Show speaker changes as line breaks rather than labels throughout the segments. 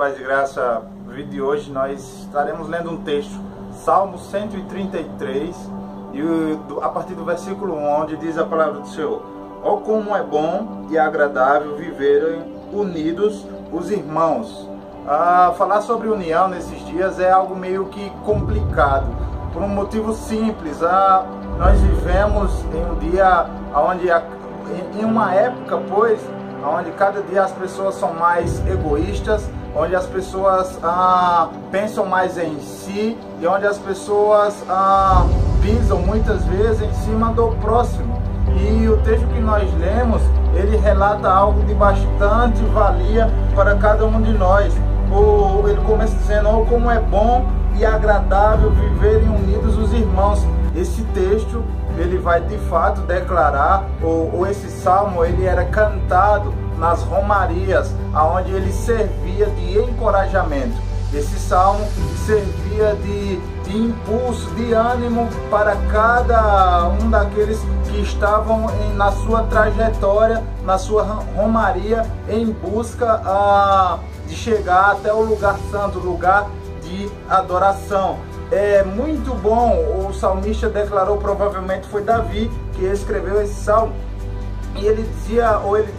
paz e graça. No vídeo de hoje nós estaremos lendo um texto, Salmo 133, e a partir do versículo 1, onde diz a palavra do Senhor: ó como é bom e agradável viverem unidos os irmãos. Falar sobre união nesses dias é algo meio que complicado, por um motivo simples. Nós vivemos em um dia onde, em uma época, onde cada dia as pessoas são mais egoístas, onde as pessoas pensam mais em si e onde as pessoas pisam muitas vezes em cima do próximo. E o texto que nós lemos, ele relata algo de bastante valia para cada um de nós. Ele começa dizendo: oh, como é bom e agradável viverem unidos os irmãos. Esse texto, ele vai de fato declarar, ou esse salmo, ele era cantado nas romarias, aonde ele servia de encorajamento. Esse salmo servia de impulso, de ânimo para cada um daqueles que estavam na sua trajetória, na sua romaria, em busca de chegar até o lugar santo, lugar de adoração. É muito bom, o salmista declarou, provavelmente foi Davi que escreveu esse salmo, e ele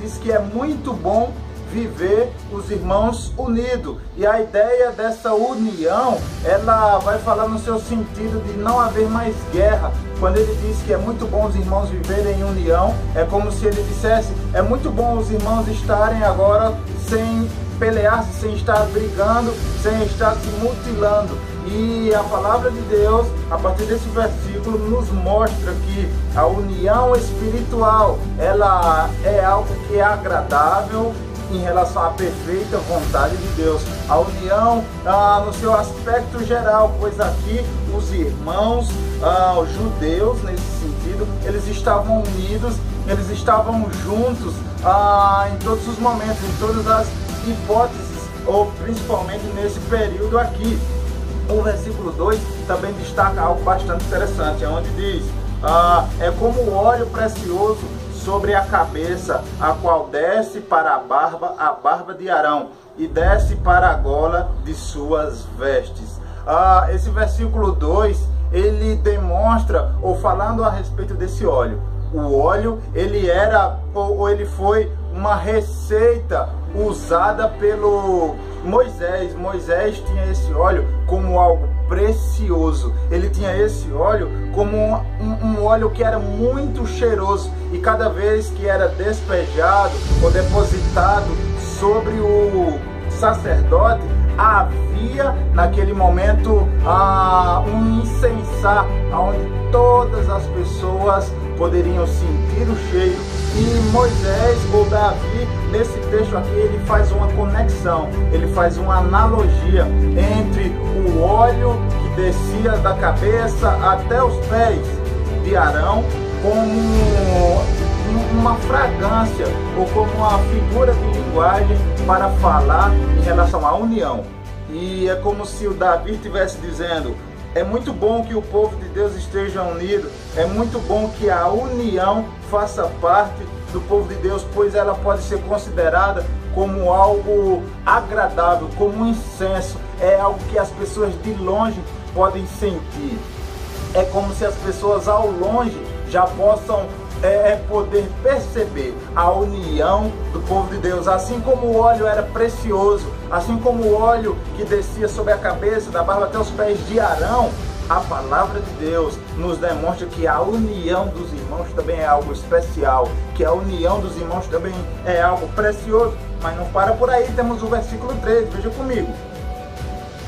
disse que é muito bom viver os irmãos unidos. E a ideia dessa união, ela vai falar no seu sentido de não haver mais guerra. Quando ele diz que é muito bom os irmãos viverem em união, é como se ele dissesse: é muito bom os irmãos estarem agora sem pelear-se, sem estar brigando, sem estar se mutilando. E a palavra de Deus, a partir desse versículo, nos mostra que a união espiritual, ela é algo que é agradável em relação à perfeita vontade de Deus. A união no seu aspecto geral, pois aqui os irmãos, os judeus, nesse sentido, eles estavam unidos, eles estavam juntos em todos os momentos, em todas as hipóteses, ou principalmente nesse período aqui. O versículo 2 também destaca algo bastante interessante, onde diz: é como o óleo precioso sobre a cabeça, a qual desce para a barba de Arão, e desce para a gola de suas vestes. Esse versículo 2, ele demonstra, ou falando a respeito desse óleo, o óleo, ele era, ou ele foi uma receita usada pelo Moisés. Moisés tinha esse óleo como algo precioso. Ele tinha esse óleo como um óleo que era muito cheiroso, e cada vez que era despejado ou depositado sobre o sacerdote, havia naquele momento um incensar, onde todas as pessoas poderiam sentir o cheiro. E Moisés, ou Davi, nesse texto aqui, ele faz uma conexão, ele faz uma analogia entre o óleo que descia da cabeça até os pés de Arão como uma fragrância, ou como uma figura de linguagem para falar em relação à união. E é como se o Davi estivesse dizendo: é muito bom que o povo de Deus esteja unido, é muito bom que a união faça parte do povo de Deus, pois ela pode ser considerada como algo agradável, como um incenso, é algo que as pessoas de longe podem sentir. É como se as pessoas ao longe já possam poder perceber a união do povo de Deus. Assim como o óleo era precioso, assim como o óleo que descia sobre a cabeça, da barba até os pés de Arão, a palavra de Deus nos demonstra que a união dos irmãos também é algo especial, que a união dos irmãos também é algo precioso. Mas não para por aí, temos o versículo 13, veja comigo: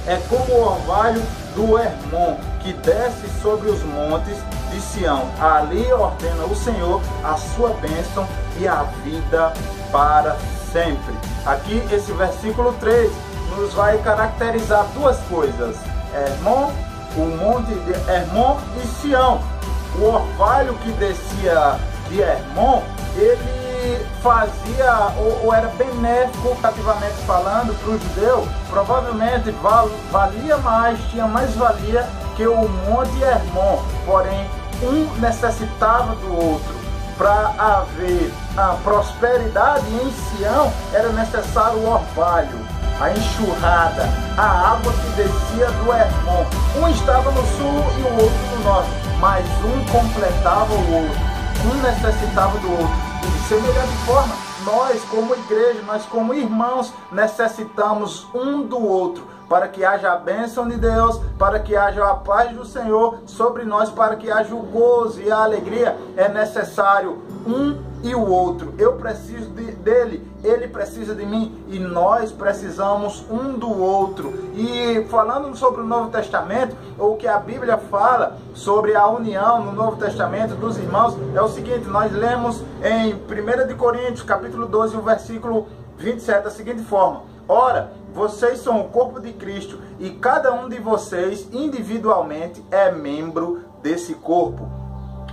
é como o orvalho do Hermon, que desce sobre os montes de Sião. Ali ordena o Senhor a sua bênção e a vida para sempre. Aqui, esse versículo 3 nos vai caracterizar duas coisas: Hermon, o monte de Hermon, e Sião. O orvalho que descia de Hermon, ele fazia, ou era benéfico, cativamente falando, para o judeu. Provavelmente valia mais, tinha mais valia que o monte Hermon. Porém, um necessitava do outro. Para haver a prosperidade em Sião, era necessário o orvalho. a enxurrada, a água que descia do Hermon. Um estava no sul e o outro no norte, mas um completava o outro, um necessitava do outro. E de semelhante forma, nós como igreja, nós como irmãos, necessitamos um do outro, para que haja a bênção de Deus, para que haja a paz do Senhor sobre nós, para que haja o gozo e a alegria. É necessário um e o outro. Eu preciso dele, ele precisa de mim, e nós precisamos um do outro. E falando sobre o Novo Testamento, o que a Bíblia fala sobre a união no Novo Testamento dos irmãos é o seguinte: nós lemos em 1 de Coríntios, capítulo 12, o versículo 27, da seguinte forma: ora, vocês são o corpo de Cristo, e cada um de vocês individualmente é membro desse corpo.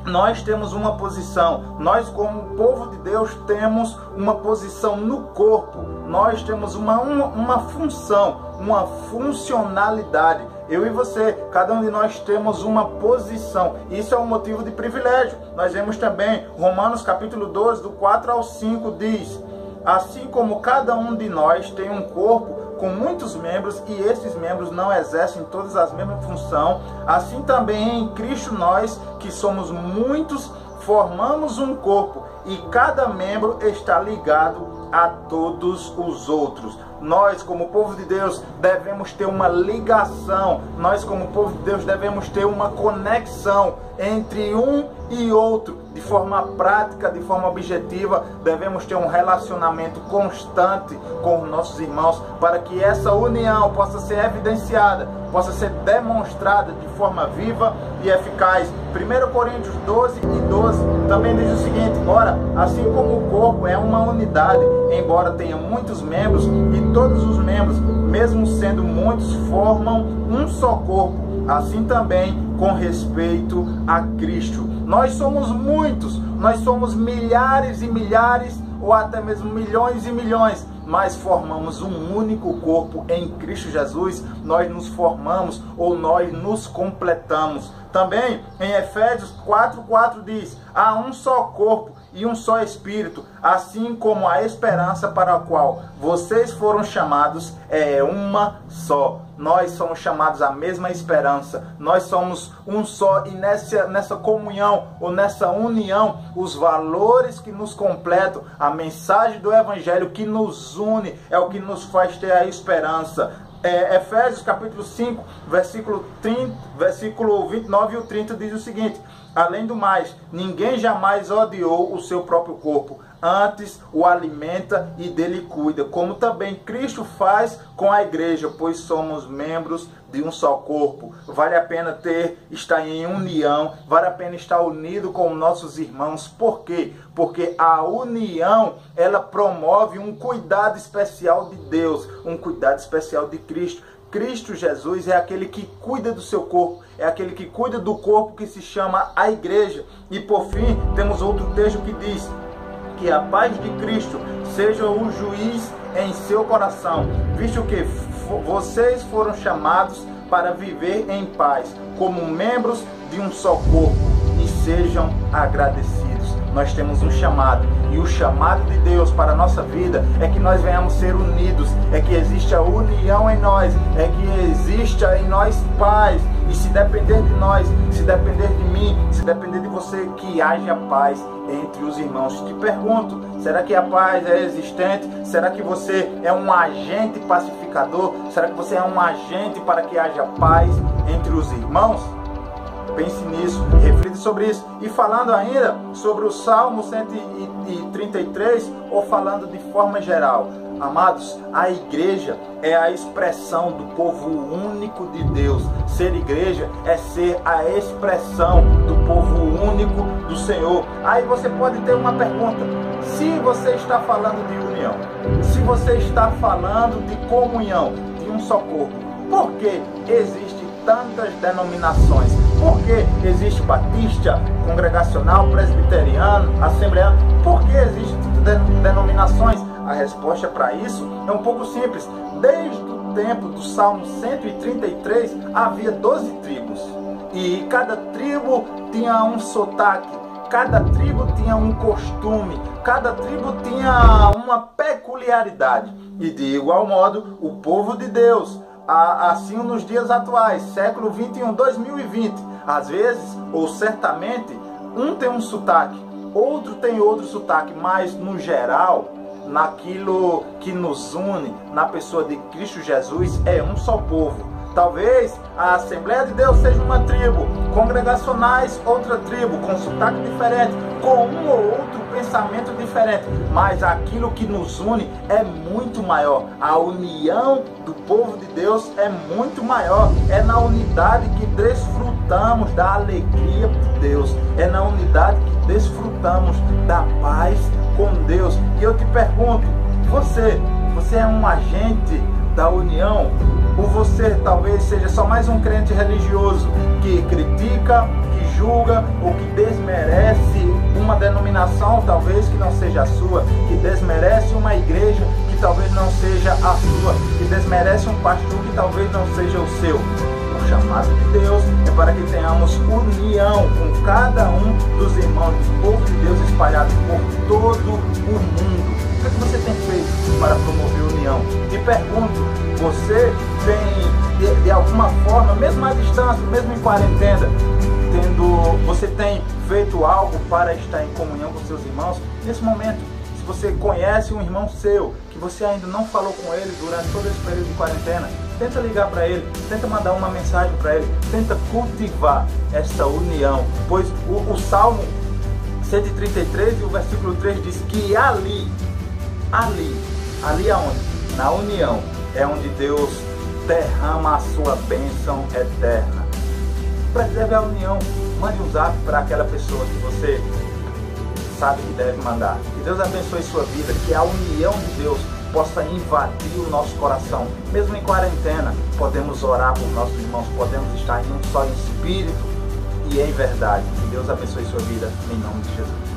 Nós temos uma posição, nós como povo de Deus temos uma posição no corpo, nós temos uma função, uma funcionalidade. Eu e você, cada um de nós temos uma posição. Isso é um motivo de privilégio. Nós vemos também Romanos capítulo 12, do 4 ao 5, diz: assim como cada um de nós tem um corpo com muitos membros, e esses membros não exercem todas as mesmas funções, assim também em Cristo nós, que somos muitos, formamos um corpo, e cada membro está ligado a todos os outros. Nós, como povo de Deus, devemos ter uma ligação. Nós, como povo de Deus, devemos ter uma conexão entre um e outro, de forma prática, de forma objetiva. Devemos ter um relacionamento constante com os nossos irmãos, para que essa união possa ser evidenciada, possa ser demonstrada de forma viva e eficaz. 1 Coríntios 12 e 12 também diz o seguinte: ora, assim como o corpo é uma unidade, embora tenha muitos membros, e todos os membros, mesmo sendo muitos, formam um só corpo, assim também com respeito a Cristo. Nós somos muitos, nós somos milhares e milhares, ou até mesmo milhões e milhões, mas formamos um único corpo em Cristo Jesus. Nós nos formamos, ou nós nos completamos. Também em Efésios 4:4 diz: há um só corpo e um só Espírito, assim como a esperança para a qual vocês foram chamados é uma só. Nós somos chamados à mesma esperança, nós somos um só, e nessa comunhão, ou nessa união, os valores que nos completam, a mensagem do Evangelho que nos une, é o que nos faz ter a esperança. Efésios capítulo 5, versículo 29 e o 30 diz o seguinte: além do mais, ninguém jamais odiou o seu próprio corpo, antes o alimenta e dele cuida, como também Cristo faz com a igreja, pois somos membros de um só corpo. Vale a pena estar em união, vale a pena estar unido com nossos irmãos. Por quê? Porque a união, ela promove um cuidado especial de Deus, um cuidado especial de Cristo. Cristo Jesus é aquele que cuida do seu corpo, é aquele que cuida do corpo que se chama a igreja. E por fim, temos outro texto que diz: que a paz de Cristo seja o juiz em seu coração, visto que vocês foram chamados para viver em paz, como membros de um só corpo, e sejam agradecidos. Nós temos um chamado, e o chamado de Deus para a nossa vida é que nós venhamos ser unidos, é que exista união em nós, é que exista em nós paz. E se depender de nós, se depender de mim, se depender de você, que haja paz entre os irmãos. Te pergunto, será que a paz é existente? Será que você é um agente pacificador? Será que você é um agente para que haja paz entre os irmãos? Pense nisso, reflita sobre isso. E falando ainda sobre o Salmo 133, ou falando de forma geral, amados, a igreja é a expressão do povo único de Deus. Ser igreja é ser a expressão do povo único do Senhor. Aí você pode ter uma pergunta: se você está falando de união, se você está falando de comunhão, de um só corpo, por que existem tantas denominações? Por que existe batista, congregacional, presbiteriano, assembleano? Por que existem denominações? A resposta para isso é um pouco simples. Desde o tempo do Salmo 133 havia 12 tribos, e cada tribo tinha um sotaque, Cada tribo tinha um costume, cada tribo tinha uma peculiaridade. E de igual modo, o povo de Deus, assim nos dias atuais, século 21, 2020, às vezes, ou certamente, um tem um sotaque, outro tem outro sotaque, mas no geral, naquilo que nos une, na pessoa de Cristo Jesus, é um só povo. Talvez a Assembleia de Deus seja uma tribo, congregacionais outra tribo, com sotaque diferente, com um ou outro pensamento diferente, mas aquilo que nos une é muito maior. A união do povo de Deus é muito maior. É na unidade que desfrutamos da alegria de Deus, é na unidade que desfrutamos da paz com Deus. E eu te pergunto, você é um agente da união? Ou você talvez seja só mais um crente religioso que critica, que julga ou que desmerece uma denominação talvez que não seja a sua, que desmerece uma igreja que talvez não seja a sua, que desmerece um pastor que talvez não seja o seu? O chamado de Deus é para que tenhamos união com cada um dos irmãos do povo de Deus espalhados por todo o mundo. O que você tem feito para promover união? Te pergunto, você tem de alguma forma, mesmo à distância, mesmo em quarentena, você tem feito algo para estar em comunhão com seus irmãos? Nesse momento, se você conhece um irmão seu, que você ainda não falou com ele durante todo esse período de quarentena, tenta ligar para ele, tenta mandar uma mensagem para ele, tenta cultivar essa união, pois o Salmo 133 e o versículo 3 diz que ali aonde? Na união é onde Deus derrama a sua bênção eterna. Preserve a união. Mande um zap para aquela pessoa que você sabe que deve mandar. Que Deus abençoe sua vida, que a união de Deus possa invadir o nosso coração. Mesmo em quarentena, podemos orar por nossos irmãos, podemos estar em um só espírito e em verdade. Que Deus abençoe sua vida, em nome de Jesus.